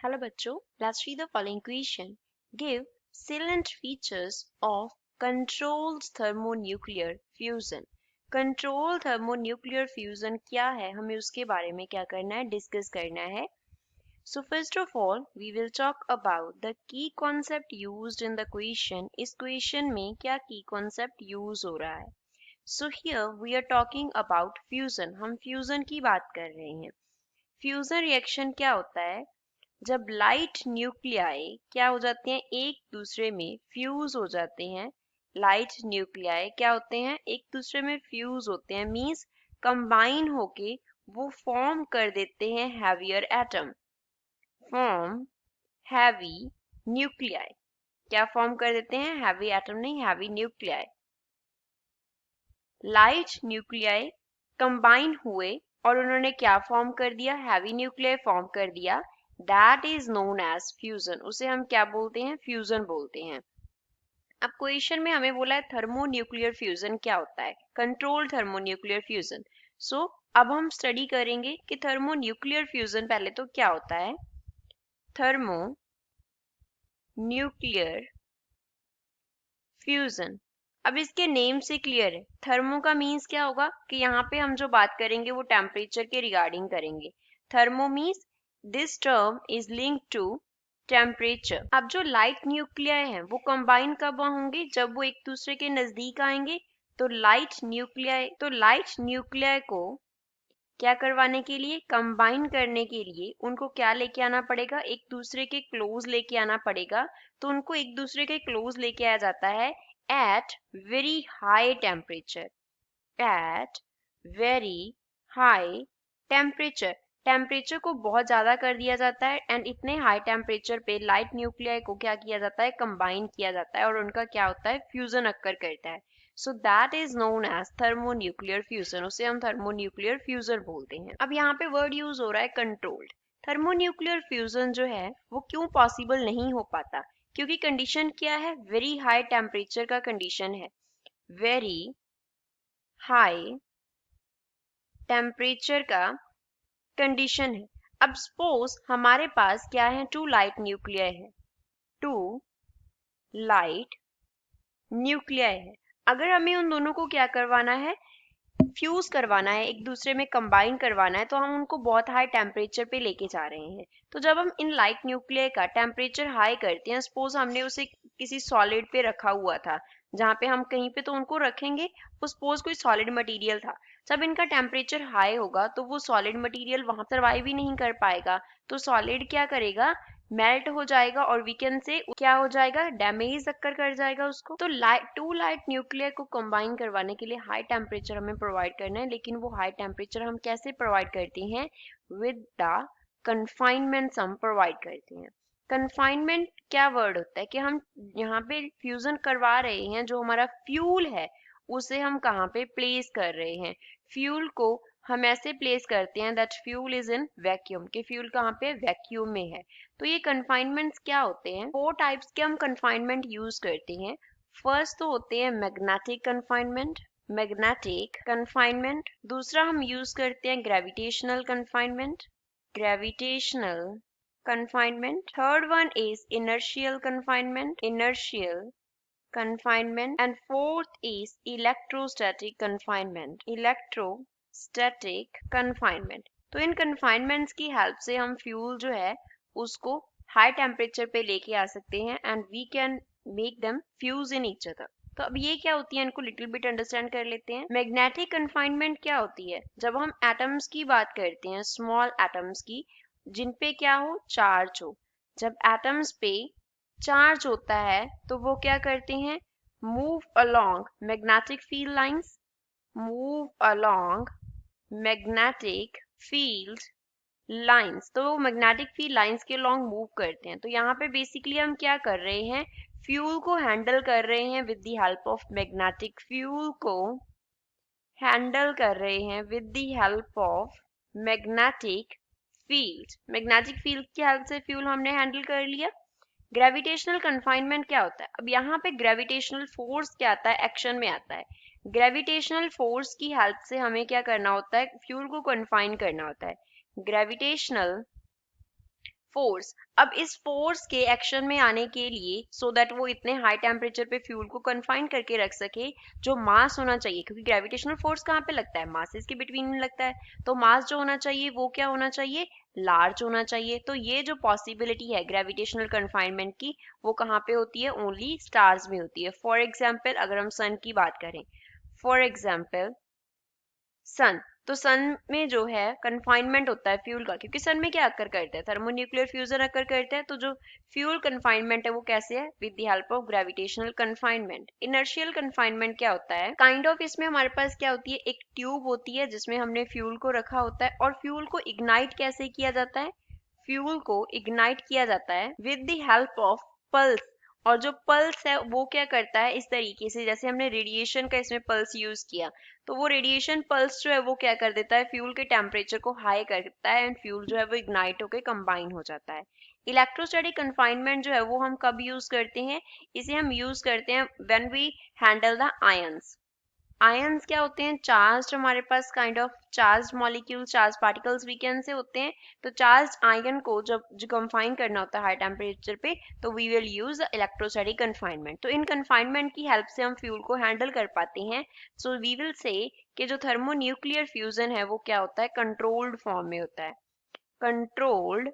Hello बच्चों, let's read the following question. Give salient features of controlled thermonuclear fusion. Controlled thermonuclear fusion क्या है, हमें उसके बारे में क्या करना है, डिस्कस करना है. So first of all, we will talk about the key concept used in the question. इस question में क्या key concept use हो रहा है. So here we are talking about fusion. हम fusion की बात कर रहे हैं. Fusion reaction क्या होता है, जब लाइट न्यूक्लियाई क्या हो जाते हैं, एक दूसरे में फ्यूज हो जाते हैं. लाइट न्यूक्लियाई क्या होते हैं, एक दूसरे में फ्यूज होते हैं, मींस कंबाइन होके वो फॉर्म कर देते हैं heavier atom. Form heavy nuclei, क्या फॉर्म कर देते हैं, हैवी एटम नहीं, heavy nuclei. Light nuclei combine हुए और उन्होंने क्या फॉर्म कर दिया, हैवी न्यूक्लियाई फॉर्म कर दिया. That is known as fusion. उसे हम क्या बोलते हैं, फ्यूजन बोलते हैं. अब क्वेश्चन में हमें बोला है थर्मोन्यूक्लियर फ्यूजन क्या होता है, कंट्रोल्ड थर्मोन्यूक्लियर फ्यूजन. सो अब हम स्टडी करेंगे कि थर्मोन्यूक्लियर फ्यूजन पहले तो क्या होता है. थर्मोन्यूक्लियर फ्यूजन, अब इसके नेम से क्लियर है. थर्मो का मीन्स क्या होगा कि यहाँ पे हम जो बात करेंगे वो टेम्परेचर के रिगार्डिंग करेंगे. Thermo means this term is linked to temperature. अब जो लाइट न्यूक्लियाई हैं वो कंबाइन कब होंगे, जब वो एक दूसरे के नजदीक आएंगे. तो लाइट न्यूक्लियाई को क्या करवाने के लिए, कंबाइन करने के लिए उनको क्या लेके आना पड़ेगा, एक दूसरे के क्लोज लेके आना पड़ेगा. तो उनको एक दूसरे के क्लोज लेके आया जाता है at very high temperature. At very high temperature. Temperature को बहुत ज़्यादा कर दिया जाता है एंड इतने हाई टेम्परेचर पे लाइट न्यूक्लियाई को क्या किया जाता है, कंबाइन किया जाता है और उनका क्या होता है, फ्यूजन अक्कर करता है. So that is known as thermonuclear fusion. उसे हम थर्मोन्यूक्लियर फ्यूजन बोलते हैं. अब यहाँ पे वर्ड यूज हो रहा है कंट्रोल्ड. थर्मोन्यूक्लियर फ्यूजन जो है वो क्यों पॉसिबल नहीं हो पाता, क्योंकि कंडीशन क्या है, वेरी हाई टेम्परेचर का कंडीशन है. वेरी हाई टेम्परेचर का कंडीशन है. अब सपोज हमारे पास क्या है, टू लाइट न्यूक्लियाई है. टू लाइट न्यूक्लियाई है. अगर हमें उन दोनों को क्या करवाना है, फ्यूज करवाना है, एक दूसरे में कंबाइन करवाना है, तो हम उनको बहुत हाई टेम्परेचर पे लेके जा रहे हैं. तो जब हम इन लाइट न्यूक्लियाई का टेम्परेचर हाई करते हैं, सपोज हमने उसे किसी सॉलिड पे रखा हुआ था, जहाँ पे हम कहीं पे तो उनको रखेंगे, सपोज कोई सॉलिड मटेरियल था. जब इनका टेम्परेचर हाई होगा तो वो सॉलिड मटेरियल वहां सर्वाइव ही नहीं कर पाएगा. तो सॉलिड क्या करेगा, मेल्ट हो जाएगा और वी कैन से क्या हो जाएगा, डैमेज अक्कर कर जाएगा उसको. तो टू लाइट न्यूक्लियर को कंबाइन करवाने के लिए हाई टेम्परेचर हमें प्रोवाइड करना है. लेकिन वो हाई टेम्परेचर हम कैसे प्रोवाइड करते हैं, विद द कन्फाइनमेंट हम प्रोवाइड करते हैं. कन्फाइनमेंट क्या वर्ड होता है कि हम यहाँ पे फ्यूजन करवा रहे हैं, जो हमारा फ्यूल है उसे हम कहाँ पे प्लेस कर रहे हैं. फ्यूल को हम ऐसे प्लेस करते हैं that fuel is in vacuum, कि फ्यूल कहाँ पे, वैक्यूम में है. तो ये कन्फाइनमेंट्स क्या होते हैं, 4 टाइप्स के हम कन्फाइनमेंट यूज करते हैं. फर्स्ट तो होते हैं मैग्नेटिक कन्फाइनमेंट, मैग्नेटिक कन्फाइनमेंट. दूसरा हम यूज करते हैं gravitational confinement, gravitational confinement. Third one is inertial confinement, inertial confinement. And fourth is electrostatic confinement, electrostatic confinement. तो इन confinements की हेल्प से हम फ्यूल जो है उसको हाई टेम्परेचर पे लेके आ सकते हैं and we can make them fuse in each other. तो अब ये क्या होती है, इनको लिटिल बिट अंडरस्टैंड कर लेते हैं. मैग्नेटिक कन्फाइनमेंट क्या होती है, जब हम एटम्स की बात करते हैं, स्मॉल एटम्स की, जिन पे क्या हो, चार्ज हो. जब एटम्स पे चार्ज होता है तो वो क्या करते हैं, move along magnetic field lines, move along magnetic field lines. तो वो मैग्नेटिक फील्ड लाइंस के लॉन्ग मूव करते हैं. तो यहाँ पे बेसिकली हम क्या कर रहे हैं, फ्यूल को हैंडल कर रहे हैं with the help of magnetic, fuel को हैंडल कर रहे हैं with the help of magnetic field. Magnetic field की हेल्प से फ्यूल हमने हैंडल कर लिया. ग्रेविटेशनल कन्फाइनमेंट क्या होता है, अब यहाँ पे ग्रेविटेशनल फोर्स क्या आता है, एक्शन में आता है. ग्रेविटेशनल फोर्स की हेल्प से हमें क्या करना होता है, फ्यूल को कन्फाइन करना होता है. ग्रेविटेशनल फोर्स, अब इस फोर्स के एक्शन में आने के लिए सो दैट वो इतने हाई टेम्परेचर पे फ्यूल को कन्फाइन करके रख सके, जो मास होना चाहिए, क्योंकि ग्रेविटेशनल फोर्स कहाँ पे लगता है, मासेस के बिटवीन में लगता है, तो मास जो होना चाहिए वो क्या होना चाहिए, लार्ज होना चाहिए। तो ये जो पॉसिबिलिटी है ग्रेविटेशनल कन्फाइनमेंट की, वो कहाँ पे होती है, ओनली स्टार्स में होती है। फॉर एग्जाम्पल अगर हम सन की बात करें, फॉर एग्जाम्पल सन, तो सन में जो है कन्फाइनमेंट होता है फ्यूल का, क्योंकि सन में क्या अक्कर करता है, थर्मोन्यूक्लियर फ्यूजन अक्कर करता है। तो जो फ्यूल कन्फाइनमेंट है वो कैसे है, with the help of gravitational confinement. Inertial confinement क्या होता है, काइंड ऑफ इसमें हमारे पास क्या होती है, एक ट्यूब होती है जिसमें हमने फ्यूल को रखा होता है, और फ्यूल को इग्नाइट कैसे किया जाता है, फ्यूल को इग्नाइट किया जाता है with the help of pulse. और जो पल्स है वो क्या करता है, इस तरीके से जैसे हमने रेडिएशन का इसमें पल्स यूज किया, तो वो रेडिएशन पल्स जो है वो क्या कर देता है, फ्यूल के टेम्परेचर को हाई करता है एंड फ्यूल जो है वो इग्नाइट होकर कंबाइन हो जाता है। इलेक्ट्रोस्टैटिक कन्फाइनमेंट जो है वो हम कब यूज करते हैं, इसे हम यूज करते हैं when we handle the ions. Ions क्या होते हैं, चार्ज हमारे पास kind of charge molecules, charge particles we can say होते हैं। तो चार्ज आयन को जब जो कंफाइन करना होता है हाई टेम्परेचर पे, तो we will use electrostatic confinement. तो इन कन्फाइनमेंट की हेल्प से हम फ्यूल को हैंडल कर पाते हैं। सो वी विल से कि जो थर्मोन्यूक्लियर फ्यूजन है वो क्या होता है, कंट्रोल्ड फॉर्म में होता है, कंट्रोल्ड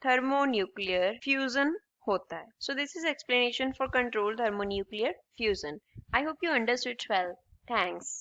thermonuclear fusion होता है। So this is explanation for controlled thermonuclear fusion. I hope you understood well. Thanks.